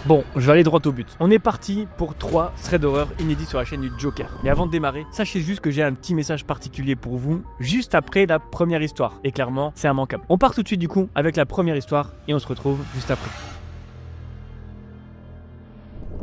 Bon, je vais aller droit au but. On est parti pour 3 threads d'horreur inédits sur la chaîne du Joker. Mais avant de démarrer, sachez juste que j'ai un petit message particulier pour vous, juste après la première histoire. Et clairement, c'est immanquable. On part tout de suite du coup avec la première histoire et on se retrouve juste après.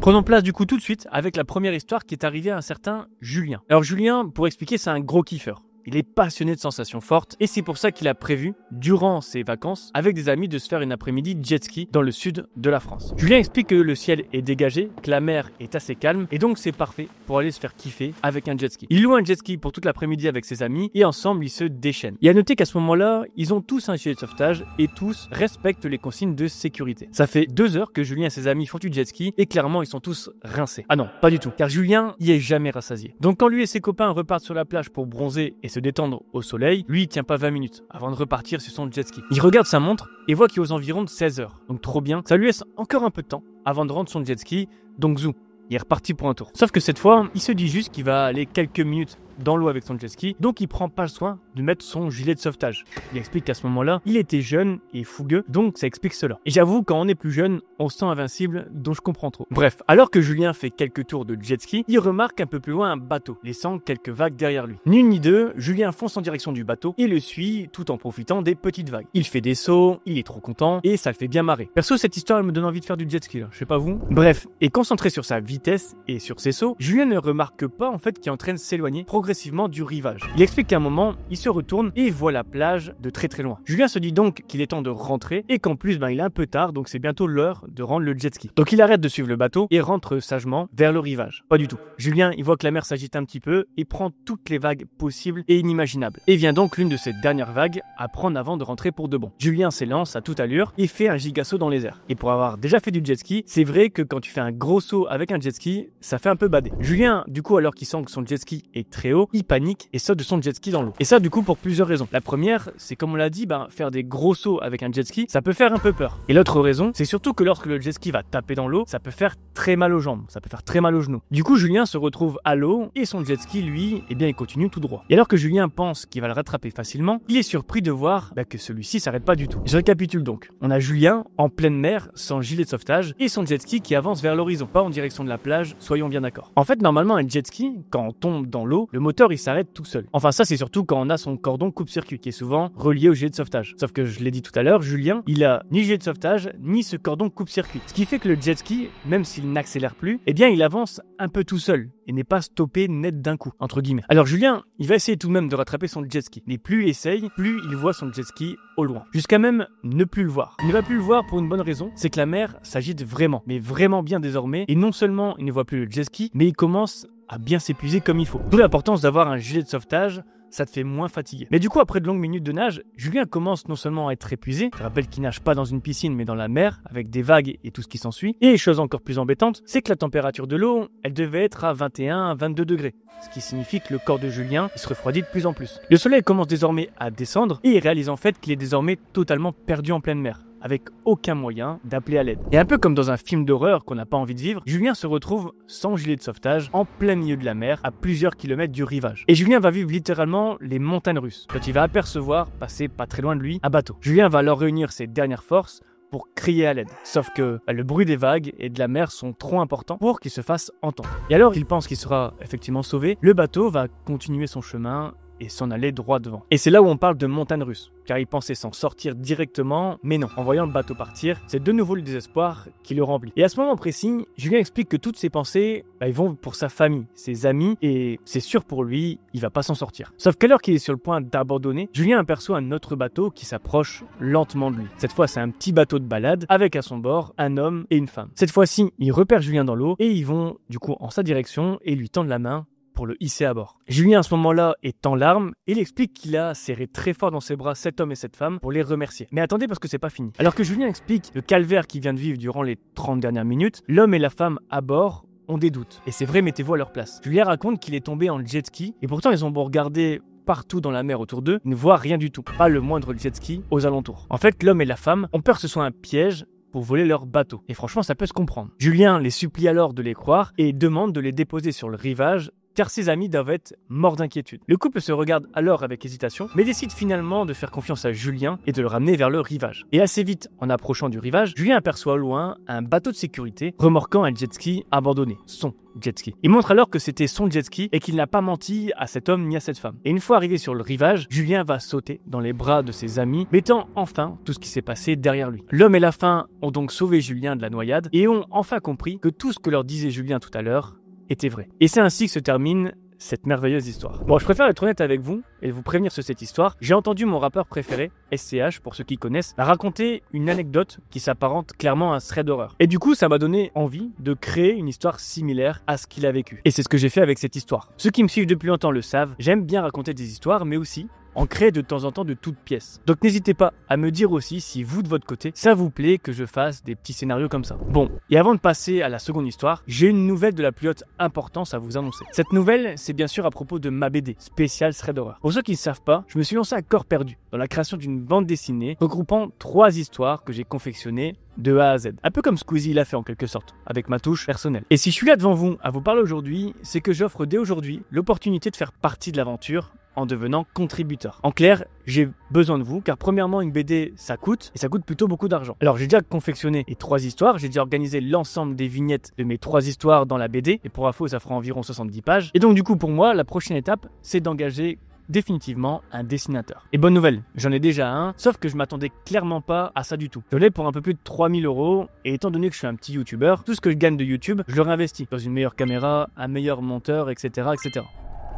Prenons place du coup tout de suite avec la première histoire qui est arrivée à un certain Julien. Alors Julien, pour expliquer, c'est un gros kiffeur. Il est passionné de sensations fortes et c'est pour ça qu'il a prévu, durant ses vacances, avec des amis de se faire une après-midi jet ski dans le sud de la France. Julien explique que le ciel est dégagé, que la mer est assez calme et donc c'est parfait pour aller se faire kiffer avec un jet ski. Il loue un jet ski pour toute l'après-midi avec ses amis et ensemble ils se déchaînent. Il a noté qu'à ce moment-là, ils ont tous un gilet de sauvetage et tous respectent les consignes de sécurité. Ça fait 2 heures que Julien et ses amis font du jet ski et clairement ils sont tous rincés. Ah non, pas du tout, car Julien y est jamais rassasié. Donc quand lui et ses copains repartent sur la plage pour bronzer et se détendre au soleil, lui il tient pas 20 minutes avant de repartir sur son jet ski. Il regarde sa montre et voit qu'il est aux environs de 16 heures. Donc trop bien, ça lui laisse encore un peu de temps avant de rendre son jet ski, donc zou, il est reparti pour un tour. Sauf que cette fois, il se dit juste qu'il va aller quelques minutes dans l'eau avec son jet ski, donc il prend pas le soin de mettre son gilet de sauvetage. Il explique qu'à ce moment-là, il était jeune et fougueux, donc ça explique cela. Et j'avoue, quand on est plus jeune, on se sent invincible, donc je comprends trop. Bref, alors que Julien fait quelques tours de jet ski, il remarque un peu plus loin un bateau, laissant quelques vagues derrière lui. Ni une ni deux, Julien fonce en direction du bateau et le suit tout en profitant des petites vagues. Il fait des sauts, il est trop content et ça le fait bien marrer. Perso, cette histoire elle me donne envie de faire du jet ski, là. Je sais pas vous. Bref, et concentré sur sa vitesse et sur ses sauts, Julien ne remarque pas en fait qu'il est en train de s'éloigner progressivement du rivage. Il explique qu'à un moment, il se retourne et voit la plage de très très loin. Julien se dit donc qu'il est temps de rentrer et qu'en plus il est un peu tard, donc c'est bientôt l'heure de rendre le jet ski. Donc il arrête de suivre le bateau et rentre sagement vers le rivage. Pas du tout. Julien, il voit que la mer s'agite un petit peu et prend toutes les vagues possibles et inimaginables. Et vient donc l'une de ces dernières vagues à prendre avant de rentrer pour de bon. Julien s'élance à toute allure et fait un giga saut dans les airs. Et pour avoir déjà fait du jet ski, c'est vrai que quand tu fais un gros saut avec un jet ski, ça fait un peu bader. Julien, du coup, alors qu'il sent que son jet ski est très haut, il panique et saute de son jet ski dans l'eau. Et ça, du coup, pour plusieurs raisons. La première, c'est comme on l'a dit, faire des gros sauts avec un jet ski, ça peut faire un peu peur. Et l'autre raison, c'est surtout que lorsque le jet ski va taper dans l'eau, ça peut faire très mal aux jambes, ça peut faire très mal aux genoux. Du coup, Julien se retrouve à l'eau et son jet ski, lui, il continue tout droit. Et alors que Julien pense qu'il va le rattraper facilement, il est surpris de voir que celui-ci s'arrête pas du tout. Je récapitule donc. On a Julien en pleine mer, sans gilet de sauvetage, et son jet ski qui avance vers l'horizon, pas en direction de la plage, soyons bien d'accord. En fait, normalement, un jet ski, quand on tombe dans l'eau, le moteur il s'arrête tout seul. Enfin, ça c'est surtout quand on a son cordon coupe-circuit qui est souvent relié au gilet de sauvetage. Sauf que je l'ai dit tout à l'heure, Julien, il a ni gilet de sauvetage, ni ce cordon coupe-circuit. Ce qui fait que le jet ski, même s'il n'accélère plus, il avance un peu tout seul et n'est pas stoppé net d'un coup, entre guillemets. Alors Julien, il va essayer tout de même de rattraper son jet ski. Mais plus il essaye, plus il voit son jet ski au loin. Jusqu'à même ne plus le voir. Il ne va plus le voir pour une bonne raison, c'est que la mer s'agite vraiment, mais vraiment bien désormais. Et non seulement il ne voit plus le jet ski, mais il commence à bien s'épuiser comme il faut. D'où l'importance d'avoir un gilet de sauvetage, ça te fait moins fatiguer. Mais du coup, après de longues minutes de nage, Julien commence non seulement à être épuisé, je rappelle qu'il nage pas dans une piscine mais dans la mer, avec des vagues et tout ce qui s'ensuit, et chose encore plus embêtante, c'est que la température de l'eau, elle devait être à 21 à 22 degrés. Ce qui signifie que le corps de Julien se refroidit de plus en plus. Le soleil commence désormais à descendre et il réalise en fait qu'il est désormais totalement perdu en pleine mer, avec aucun moyen d'appeler à l'aide. Et un peu comme dans un film d'horreur qu'on n'a pas envie de vivre, Julien se retrouve sans gilet de sauvetage, en plein milieu de la mer, à plusieurs kilomètres du rivage. Et Julien va vivre littéralement les montagnes russes, quand il va apercevoir, passer pas très loin de lui, un bateau. Julien va alors réunir ses dernières forces pour crier à l'aide. Sauf que le bruit des vagues et de la mer sont trop importants pour qu'il se fasse entendre. Et alors qu'il pense qu'il sera effectivement sauvé, le bateau va continuer son chemin et s'en aller droit devant. Et c'est là où on parle de montagne russe, car il pensait s'en sortir directement, mais non. En voyant le bateau partir, c'est de nouveau le désespoir qui le remplit. Et à ce moment précis, Julien explique que toutes ses pensées, ils vont pour sa famille, ses amis, et c'est sûr pour lui, il va pas s'en sortir. Sauf qu'alors qu'il est sur le point d'abandonner, Julien aperçoit un autre bateau qui s'approche lentement de lui. Cette fois, c'est un petit bateau de balade, avec à son bord un homme et une femme. Cette fois-ci, il repère Julien dans l'eau, et ils vont du coup en sa direction et lui tendent la main pour le hisser à bord. Julien à ce moment-là est en larmes et il explique qu'il a serré très fort dans ses bras cet homme et cette femme pour les remercier. Mais attendez parce que c'est pas fini. Alors que Julien explique le calvaire qu'il vient de vivre durant les 30 dernières minutes, l'homme et la femme à bord ont des doutes. Et c'est vrai, mettez-vous à leur place. Julien raconte qu'il est tombé en jet ski et pourtant ils ont beau regarder partout dans la mer autour d'eux, ils ne voient rien du tout. Pas le moindre jet ski aux alentours. En fait, l'homme et la femme ont peur que ce soit un piège pour voler leur bateau. Et franchement, ça peut se comprendre. Julien les supplie alors de les croire et demande de les déposer sur le rivage car ses amis doivent être morts d'inquiétude. Le couple se regarde alors avec hésitation, mais décide finalement de faire confiance à Julien et de le ramener vers le rivage. Et assez vite, en approchant du rivage, Julien aperçoit au loin un bateau de sécurité remorquant un jet ski abandonné, son jet ski. Il montre alors que c'était son jet ski et qu'il n'a pas menti à cet homme ni à cette femme. Et une fois arrivé sur le rivage, Julien va sauter dans les bras de ses amis, mettant enfin tout ce qui s'est passé derrière lui. L'homme et la femme ont donc sauvé Julien de la noyade et ont enfin compris que tout ce que leur disait Julien tout à l'heure était vrai. Et c'est ainsi que se termine cette merveilleuse histoire. Bon, je préfère être honnête avec vous et vous prévenir sur cette histoire. J'ai entendu mon rappeur préféré, SCH, pour ceux qui connaissent, raconter une anecdote qui s'apparente clairement à un thread d'horreur. Et du coup, ça m'a donné envie de créer une histoire similaire à ce qu'il a vécu. Et c'est ce que j'ai fait avec cette histoire. Ceux qui me suivent depuis longtemps le savent, j'aime bien raconter des histoires, mais aussi en créer de temps en temps de toutes pièces. Donc n'hésitez pas à me dire aussi si vous de votre côté, ça vous plaît que je fasse des petits scénarios comme ça. Bon, et avant de passer à la seconde histoire, j'ai une nouvelle de la plus haute importance à vous annoncer. Cette nouvelle, c'est bien sûr à propos de ma BD, spéciale thread d'horreur. Pour ceux qui ne savent pas, je me suis lancé à corps perdu dans la création d'une bande dessinée regroupant 3 histoires que j'ai confectionnées de A à Z. Un peu comme Squeezie l'a fait en quelque sorte, avec ma touche personnelle. Et si je suis là devant vous à vous parler aujourd'hui, c'est que j'offre dès aujourd'hui l'opportunité de faire partie de l'aventure en devenant contributeur. En clair, j'ai besoin de vous, car premièrement, une BD, ça coûte, et ça coûte plutôt beaucoup d'argent. Alors, j'ai déjà confectionné les 3 histoires, j'ai déjà organisé l'ensemble des vignettes de mes 3 histoires dans la BD, et pour info, ça fera environ 70 pages. Et donc, du coup, pour moi, la prochaine étape, c'est d'engager définitivement un dessinateur. Et bonne nouvelle, j'en ai déjà un, sauf que je m'attendais clairement pas à ça du tout. Je l'ai pour un peu plus de 3000 €, et étant donné que je suis un petit youtubeur, tout ce que je gagne de YouTube, je le réinvestis dans une meilleure caméra, un meilleur monteur, etc., etc.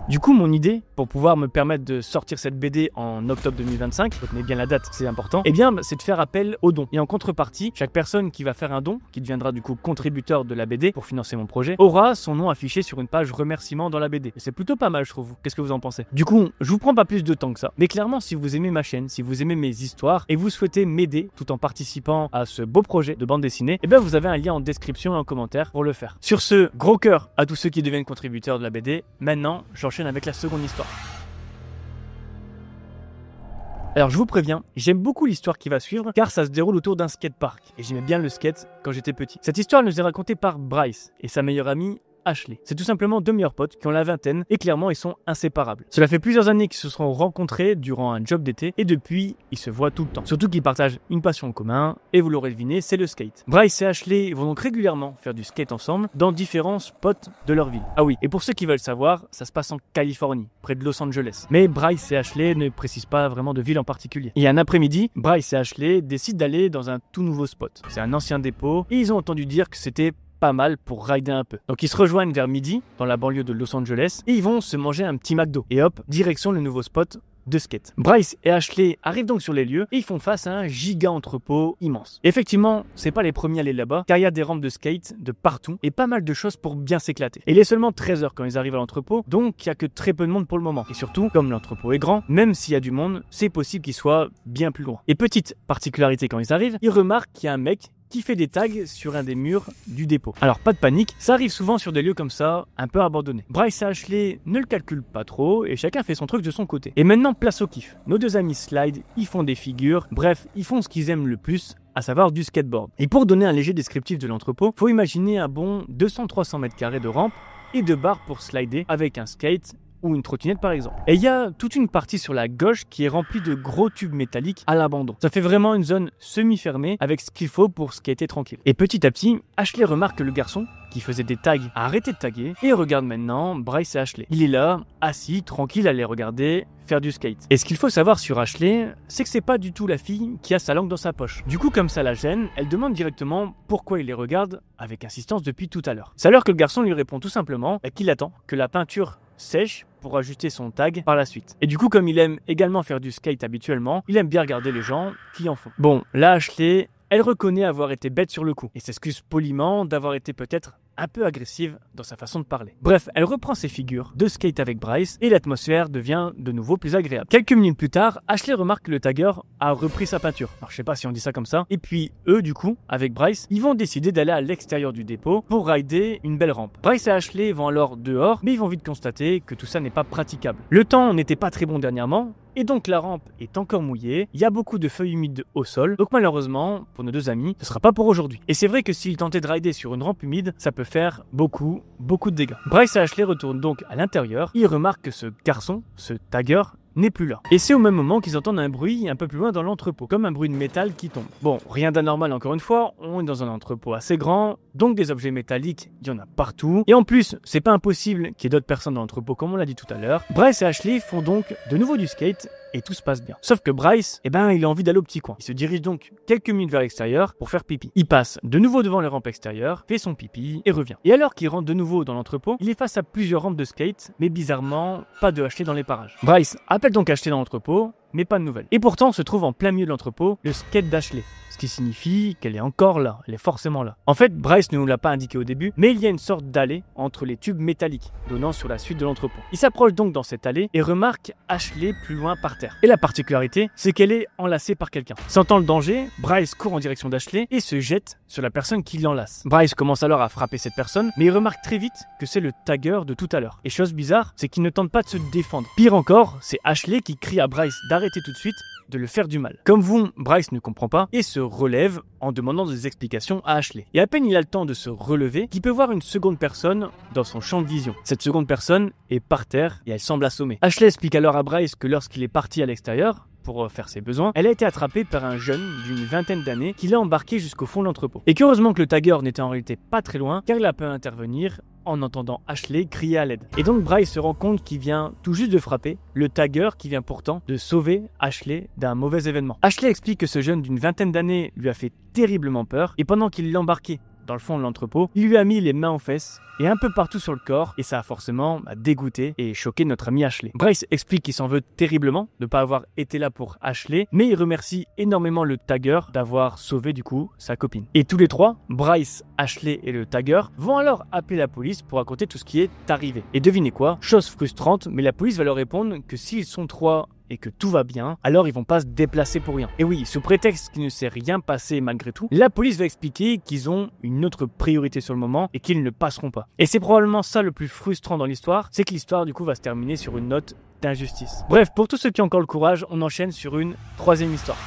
Du coup, mon idée, pour pouvoir me permettre de sortir cette BD en octobre 2025, retenez bien la date, c'est important, eh bien, c'est de faire appel aux dons. Et en contrepartie, chaque personne qui va faire un don, qui deviendra du coup contributeur de la BD pour financer mon projet, aura son nom affiché sur une page remerciement dans la BD. Et c'est plutôt pas mal, je trouve. Qu'est-ce que vous en pensez? Du coup, je vous prends pas plus de temps que ça. Mais clairement, si vous aimez ma chaîne, si vous aimez mes histoires et vous souhaitez m'aider tout en participant à ce beau projet de bande dessinée, eh bien, vous avez un lien en description et en commentaire pour le faire. Sur ce, gros cœur à tous ceux qui deviennent contributeurs de la BD. Maintenant, j'enchaîne avec la seconde histoire. Alors je vous préviens, j'aime beaucoup l'histoire qui va suivre car ça se déroule autour d'un skatepark et j'aimais bien le skate quand j'étais petit. Cette histoire nous est racontée par Bryce et sa meilleure amie Ashley. C'est tout simplement 2 meilleurs potes qui ont la vingtaine et clairement ils sont inséparables. Cela fait plusieurs années qu'ils se sont rencontrés durant un job d'été et depuis ils se voient tout le temps. Surtout qu'ils partagent une passion en commun et vous l'aurez deviné, c'est le skate. Bryce et Ashley vont donc régulièrement faire du skate ensemble dans différents spots de leur ville. Ah oui, et pour ceux qui veulent savoir, ça se passe en Californie, près de Los Angeles. Mais Bryce et Ashley ne précisent pas vraiment de ville en particulier. Et un après-midi, Bryce et Ashley décident d'aller dans un tout nouveau spot. C'est un ancien dépôt et ils ont entendu dire que c'était pas mal pour rider un peu. Donc ils se rejoignent vers midi dans la banlieue de Los Angeles et ils vont se manger un petit McDo. Et hop, direction le nouveau spot de skate. Bryce et Ashley arrivent donc sur les lieux et ils font face à un giga entrepôt immense. Et effectivement, c'est pas les premiers à aller là-bas car il y a des rampes de skate de partout et pas mal de choses pour bien s'éclater. Et il est seulement 13h quand ils arrivent à l'entrepôt, donc il y a que très peu de monde pour le moment. Et surtout, comme l'entrepôt est grand, même s'il y a du monde, c'est possible qu'il soit bien plus grand. Et petite particularité quand ils arrivent, ils remarquent qu'il y a un mec qui fait des tags sur un des murs du dépôt. Alors pas de panique, ça arrive souvent sur des lieux comme ça, un peu abandonnés. Bryce et Ashley ne le calculent pas trop et chacun fait son truc de son côté. Et maintenant, place au kiff. Nos 2 amis slide, ils font des figures, bref, ils font ce qu'ils aiment le plus, à savoir du skateboard. Et pour donner un léger descriptif de l'entrepôt, faut imaginer un bon 200-300 mètres carrés de rampe et de barres pour slider avec un skate ou une trottinette par exemple. Et il y a toute une partie sur la gauche qui est remplie de gros tubes métalliques à l'abandon. Ça fait vraiment une zone semi-fermée avec ce qu'il faut pour skater tranquille. Et petit à petit, Ashley remarque que le garçon qui faisait des tags a arrêté de taguer et regarde maintenant Bryce et Ashley. Il est là, assis, tranquille à les regarder faire du skate. Et ce qu'il faut savoir sur Ashley, c'est que c'est pas du tout la fille qui a sa langue dans sa poche. Du coup, comme ça la gêne, elle demande directement pourquoi il les regarde avec insistance depuis tout à l'heure. C'est alors que le garçon lui répond tout simplement qu'il attend que la peinture sèche pour ajuster son tag par la suite. Et du coup, comme il aime également faire du skate habituellement, il aime bien regarder les gens qui en font. Bon, là, Ashley, elle reconnaît avoir été bête sur le coup et s'excuse poliment d'avoir été peut-être un peu agressive dans sa façon de parler. Bref, elle reprend ses figures de skate avec Bryce et l'atmosphère devient de nouveau plus agréable. Quelques minutes plus tard, Ashley remarque que le tagger a repris sa peinture. Alors je sais pas si on dit ça comme ça. Et puis eux, du coup, avec Bryce, ils vont décider d'aller à l'extérieur du dépôt pour rider une belle rampe. Bryce et Ashley vont alors dehors, mais ils vont vite constater que tout ça n'est pas praticable. Le temps n'était pas très bon dernièrement, et donc la rampe est encore mouillée, il y a beaucoup de feuilles humides au sol, donc malheureusement, pour nos deux amis, ce sera pas pour aujourd'hui. Et c'est vrai que s'ils tentaient de rider sur une rampe humide, ça peut faire beaucoup de dégâts. Bryce et Ashley retournent donc à l'intérieur, ils remarquent que ce garçon, ce tagger, n'est plus là. Et c'est au même moment qu'ils entendent un bruit un peu plus loin dans l'entrepôt, comme un bruit de métal qui tombe. Bon, rien d'anormal encore une fois, on est dans un entrepôt assez grand, donc des objets métalliques, il y en a partout. Et en plus, c'est pas impossible qu'il y ait d'autres personnes dans l'entrepôt comme on l'a dit tout à l'heure. Bryce et Ashley font donc de nouveau du skate et tout se passe bien. Sauf que Bryce, il a envie d'aller au petit coin. Il se dirige donc quelques minutes vers l'extérieur pour faire pipi. Il passe de nouveau devant les rampes extérieures, fait son pipi et revient. Et alors qu'il rentre de nouveau dans l'entrepôt, il est face à plusieurs rampes de skate, mais bizarrement, pas de Ashley dans les parages. Bryce appelle donc Ashley dans l'entrepôt, mais pas de nouvelles. Et pourtant se trouve en plein milieu de l'entrepôt le skate d'Ashley. Ce qui signifie qu'elle est encore là, elle est forcément là. En fait, Bryce ne nous l'a pas indiqué au début, mais il y a une sorte d'allée entre les tubes métalliques, donnant sur la suite de l'entrepôt. Il s'approche donc dans cette allée et remarque Ashley plus loin par terre. Et la particularité, c'est qu'elle est enlacée par quelqu'un. Sentant le danger, Bryce court en direction d'Ashley et se jette sur la personne qui l'enlace. Bryce commence alors à frapper cette personne, mais il remarque très vite que c'est le tagger de tout à l'heure. Et chose bizarre, c'est qu'il ne tente pas de se défendre. Pire encore, c'est Ashley qui crie à Bryce d'arrêter tout de suite, de le faire du mal. Comme vous, Bryce ne comprend pas et se relève en demandant des explications à Ashley. Et à peine il a le temps de se relever qu'il peut voir une seconde personne dans son champ de vision. Cette seconde personne est par terre et elle semble assommée. Ashley explique alors à Bryce que lorsqu'il est parti à l'extérieur pour faire ses besoins, elle a été attrapée par un jeune d'une vingtaine d'années qui l'a embarqué jusqu'au fond de l'entrepôt. Et qu'heureusement que le tagger n'était en réalité pas très loin car il a pu intervenir en entendant Ashley crier à l'aide. Et donc Bryce se rend compte qu'il vient tout juste de frapper le tagger qui vient pourtant de sauver Ashley d'un mauvais événement. Ashley explique que ce jeune d'une vingtaine d'années lui a fait terriblement peur et pendant qu'il l'embarquait dans le fond de l'entrepôt, il lui a mis les mains aux fesses et un peu partout sur le corps et ça a forcément dégoûté et choqué notre ami Ashley. Bryce explique qu'il s'en veut terriblement de ne pas avoir été là pour Ashley, mais il remercie énormément le tagger d'avoir sauvé du coup sa copine. Et tous les trois, Bryce, Ashley et le tagger, vont alors appeler la police pour raconter tout ce qui est arrivé. Et devinez quoi, chose frustrante, mais la police va leur répondre que s'ils sont trois et que tout va bien, alors ils vont pas se déplacer pour rien. Et oui, sous prétexte qu'il ne s'est rien passé malgré tout, la police va expliquer qu'ils ont une autre priorité sur le moment et qu'ils ne passeront pas. Et c'est probablement ça le plus frustrant dans l'histoire, c'est que l'histoire du coup va se terminer sur une note d'injustice. Bref, pour tous ceux qui ont encore le courage, on enchaîne sur une troisième histoire.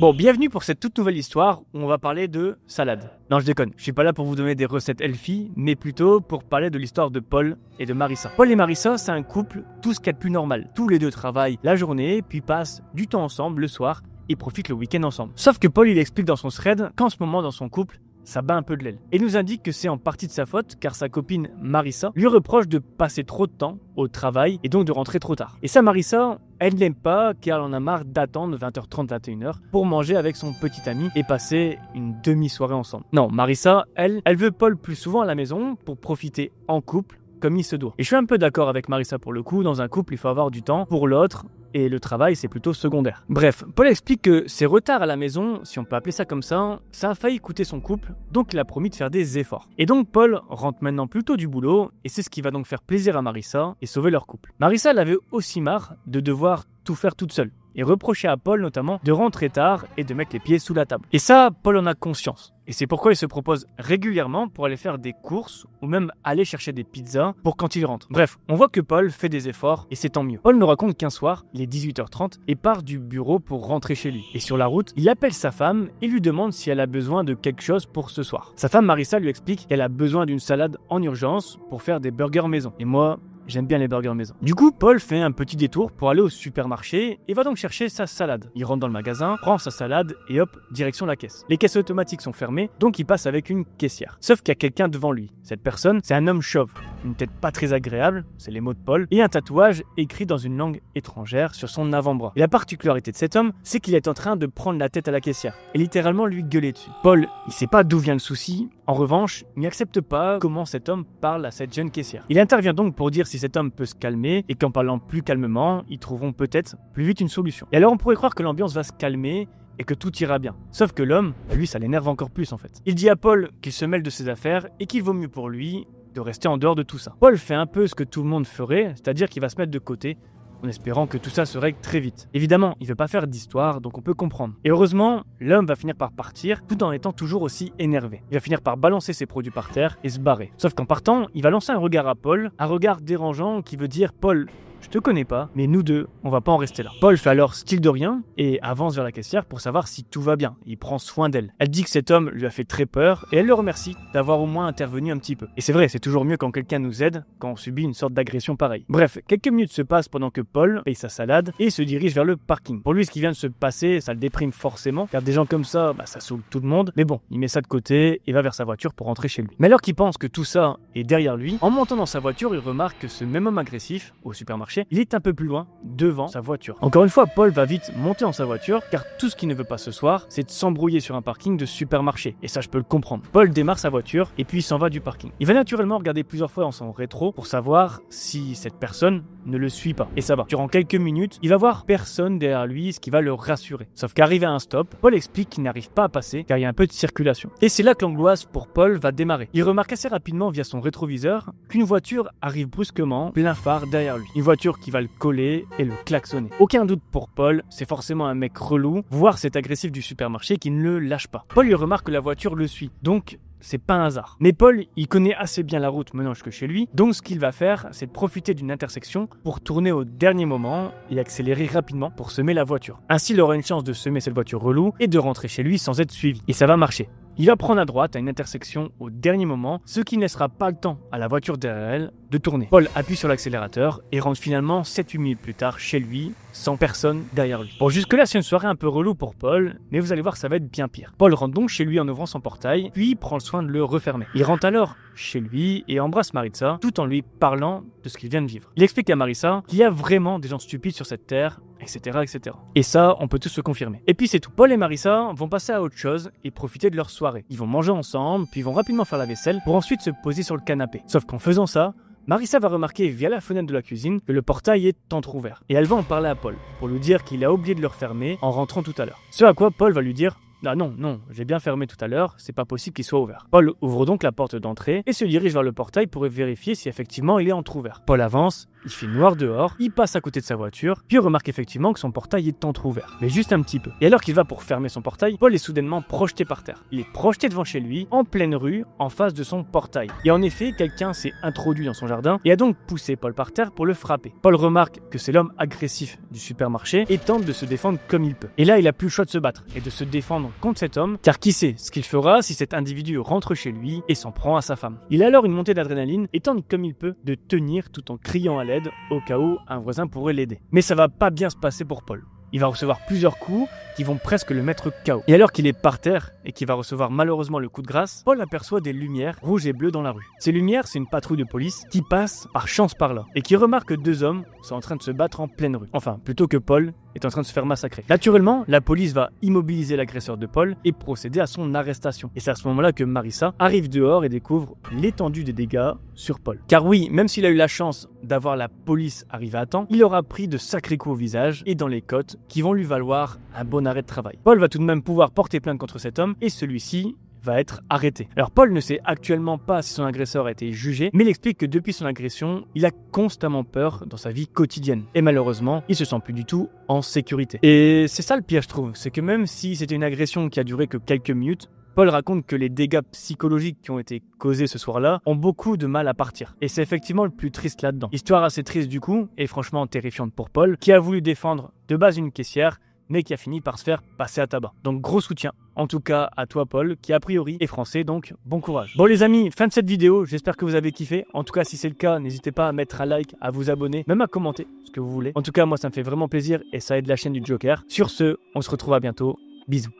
Bon, bienvenue pour cette toute nouvelle histoire où on va parler de salade. Non, je déconne, je suis pas là pour vous donner des recettes healthy, mais plutôt pour parler de l'histoire de Paul et de Marissa. Paul et Marissa, c'est un couple, tout ce qu'il y a de plus normal. Tous les deux travaillent la journée, puis passent du temps ensemble le soir et profitent le week-end ensemble. Sauf que Paul, il explique dans son thread qu'en ce moment dans son couple, ça bat un peu de l'aile. Et nous indique que c'est en partie de sa faute car sa copine Marissa lui reproche de passer trop de temps au travail et donc de rentrer trop tard. Et ça, Marissa, elle n'aime pas car elle en a marre d'attendre 20h30, 21h pour manger avec son petit ami et passer une demi-soirée ensemble. Non, Marissa, elle veut Paul plus souvent à la maison pour profiter en couple comme il se doit. Et je suis un peu d'accord avec Marissa pour le coup, dans un couple il faut avoir du temps pour l'autre et le travail c'est plutôt secondaire. Bref, Paul explique que ses retards à la maison, si on peut appeler ça comme ça a failli coûter son couple, donc il a promis de faire des efforts. Et donc Paul rentre maintenant plutôt du boulot et c'est ce qui va donc faire plaisir à Marissa et sauver leur couple. Marissa elle avait aussi marre de devoir tout faire toute seule et reprochait à Paul notamment de rentrer tard et de mettre les pieds sous la table. Et ça, Paul en a conscience. Et c'est pourquoi il se propose régulièrement pour aller faire des courses ou même aller chercher des pizzas pour quand il rentre. Bref, on voit que Paul fait des efforts et c'est tant mieux. Paul nous raconte qu'un soir, il est 18h30 et part du bureau pour rentrer chez lui. Et sur la route, il appelle sa femme et lui demande si elle a besoin de quelque chose pour ce soir. Sa femme Marissa lui explique qu'elle a besoin d'une salade en urgence pour faire des burgers maison. Et moi, j'aime bien les burgers maison. Du coup, Paul fait un petit détour pour aller au supermarché et va donc chercher sa salade. Il rentre dans le magasin, prend sa salade et hop, direction la caisse. Les caisses automatiques sont fermées, donc il passe avec une caissière. Sauf qu'il y a quelqu'un devant lui. Cette personne, c'est un homme chauve. Une tête pas très agréable, c'est les mots de Paul, et un tatouage écrit dans une langue étrangère sur son avant-bras. Et la particularité de cet homme, c'est qu'il est en train de prendre la tête à la caissière et littéralement lui gueuler dessus. Paul, il sait pas d'où vient le souci. En revanche, il n'accepte pas comment cet homme parle à cette jeune caissière. Il intervient donc pour dire si cet homme peut se calmer et qu'en parlant plus calmement, ils trouveront peut-être plus vite une solution. Et alors on pourrait croire que l'ambiance va se calmer et que tout ira bien. Sauf que l'homme, lui, ça l'énerve encore plus en fait. Il dit à Paul qu'il se mêle de ses affaires et qu'il vaut mieux pour lui de rester en dehors de tout ça. Paul fait un peu ce que tout le monde ferait, c'est-à-dire qu'il va se mettre de côté en espérant que tout ça se règle très vite. Évidemment, il veut pas faire d'histoire, donc on peut comprendre. Et heureusement, l'homme va finir par partir, tout en étant toujours aussi énervé. Il va finir par balancer ses produits par terre et se barrer. Sauf qu'en partant, il va lancer un regard à Paul, un regard dérangeant qui veut dire « Paul, je te connais pas, mais nous deux, on va pas en rester là. Paul fait alors style de rien et avance vers la caissière pour savoir si tout va bien. Il prend soin d'elle. Elle dit que cet homme lui a fait très peur et elle le remercie d'avoir au moins intervenu un petit peu. Et c'est vrai, c'est toujours mieux quand quelqu'un nous aide quand on subit une sorte d'agression pareille. Bref, quelques minutes se passent pendant que Paul paye sa salade et se dirige vers le parking. Pour lui, ce qui vient de se passer, ça le déprime forcément, car des gens comme ça, ça saoule tout le monde. Mais bon, il met ça de côté et va vers sa voiture pour rentrer chez lui. Mais alors qu'il pense que tout ça est derrière lui, en montant dans sa voiture, il remarque que ce même homme agressif, au supermarché, il est un peu plus loin, devant sa voiture. Encore une fois, Paul va vite monter dans sa voiture, car tout ce qu'il ne veut pas ce soir, c'est de s'embrouiller sur un parking de supermarché. Et ça, je peux le comprendre. Paul démarre sa voiture et puis il s'en va du parking. Il va naturellement regarder plusieurs fois dans son rétro pour savoir si cette personne ne le suit pas. Et ça va. Durant quelques minutes, il va voir personne derrière lui, ce qui va le rassurer. Sauf qu'arrivé à un stop, Paul explique qu'il n'arrive pas à passer car il y a un peu de circulation. Et c'est là que l'angoisse pour Paul va démarrer. Il remarque assez rapidement via son rétroviseur qu'une voiture arrive brusquement, plein phare derrière lui. Une voiture qui va le coller et le klaxonner. Aucun doute pour Paul, c'est forcément un mec relou, voire cet agressif du supermarché qui ne le lâche pas. Paul lui remarque que la voiture le suit, donc c'est pas un hasard. Mais Paul, il connaît assez bien la route menant jusque chez lui, donc ce qu'il va faire, c'est de profiter d'une intersection pour tourner au dernier moment et accélérer rapidement pour semer la voiture. Ainsi, il aura une chance de semer cette voiture relou et de rentrer chez lui sans être suivi. Et ça va marcher. Il va prendre à droite à une intersection au dernier moment, ce qui ne laissera pas le temps à la voiture derrière elle de tourner. Paul appuie sur l'accélérateur et rentre finalement 7-8 minutes plus tard chez lui, sans personne derrière lui. Bon, jusque là c'est une soirée un peu relou pour Paul, mais vous allez voir que ça va être bien pire. Paul rentre donc chez lui en ouvrant son portail, puis prend le soin de le refermer. Il rentre alors chez lui et embrasse Marissa, tout en lui parlant de ce qu'il vient de vivre. Il explique à Marissa qu'il y a vraiment des gens stupides sur cette terre, etc., etc. Et ça, on peut tous le confirmer. Et puis c'est tout. Paul et Marissa vont passer à autre chose et profiter de leur soirée. Ils vont manger ensemble, puis ils vont rapidement faire la vaisselle pour ensuite se poser sur le canapé. Sauf qu'en faisant ça, Marissa va remarquer via la fenêtre de la cuisine que le portail est entrouvert. Et elle va en parler à Paul pour lui dire qu'il a oublié de le refermer en rentrant tout à l'heure. Ce à quoi Paul va lui dire: ah non, j'ai bien fermé tout à l'heure, c'est pas possible qu'il soit ouvert. Paul ouvre donc la porte d'entrée et se dirige vers le portail pour vérifier si effectivement il est entrouvert. Paul avance, il fait noir dehors, il passe à côté de sa voiture, puis remarque effectivement que son portail est entrouvert, mais juste un petit peu. Et alors qu'il va pour fermer son portail, Paul est soudainement projeté par terre. Il est projeté devant chez lui, en pleine rue, en face de son portail. Et en effet, quelqu'un s'est introduit dans son jardin et a donc poussé Paul par terre pour le frapper. Paul remarque que c'est l'homme agressif du supermarché et tente de se défendre comme il peut. Et là, il a plus le choix de se battre et de se défendre contre cet homme, car qui sait ce qu'il fera si cet individu rentre chez lui et s'en prend à sa femme. Il a alors une montée d'adrénaline et tente comme il peut de tenir tout en criant à l'aide au cas où un voisin pourrait l'aider. Mais ça va pas bien se passer pour Paul. Il va recevoir plusieurs coups qui vont presque le mettre KO. Et alors qu'il est par terre et qu'il va recevoir malheureusement le coup de grâce, Paul aperçoit des lumières rouges et bleues dans la rue. Ces lumières, c'est une patrouille de police qui passe par chance par là et qui remarque que deux hommes sont en train de se battre en pleine rue. Enfin, plutôt que Paul est en train de se faire massacrer. Naturellement, la police va immobiliser l'agresseur de Paul et procéder à son arrestation. Et c'est à ce moment-là que Marissa arrive dehors et découvre l'étendue des dégâts sur Paul. Car oui, même s'il a eu la chance d'avoir la police arriver à temps, il aura pris de sacrés coups au visage et dans les côtes qui vont lui valoir un bon arrêt de travail. Paul va tout de même pouvoir porter plainte contre cet homme et celui-ci va être arrêté. Alors Paul ne sait actuellement pas si son agresseur a été jugé, mais il explique que depuis son agression, il a constamment peur dans sa vie quotidienne. Et malheureusement, il se sent plus du tout en sécurité. Et c'est ça le pire, je trouve, c'est que même si c'était une agression qui a duré que quelques minutes, Paul raconte que les dégâts psychologiques qui ont été causés ce soir-là ont beaucoup de mal à partir. Et c'est effectivement le plus triste là-dedans. Histoire assez triste du coup, et franchement terrifiante pour Paul, qui a voulu défendre de base une caissière, mais qui a fini par se faire passer à tabac. Donc gros soutien, en tout cas à toi Paul, qui a priori est français, donc bon courage. Bon les amis, fin de cette vidéo, j'espère que vous avez kiffé. En tout cas si c'est le cas, n'hésitez pas à mettre un like, à vous abonner, même à commenter ce que vous voulez. En tout cas moi ça me fait vraiment plaisir et ça aide la chaîne du Joker. Sur ce, on se retrouve à bientôt, bisous.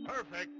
Perfect.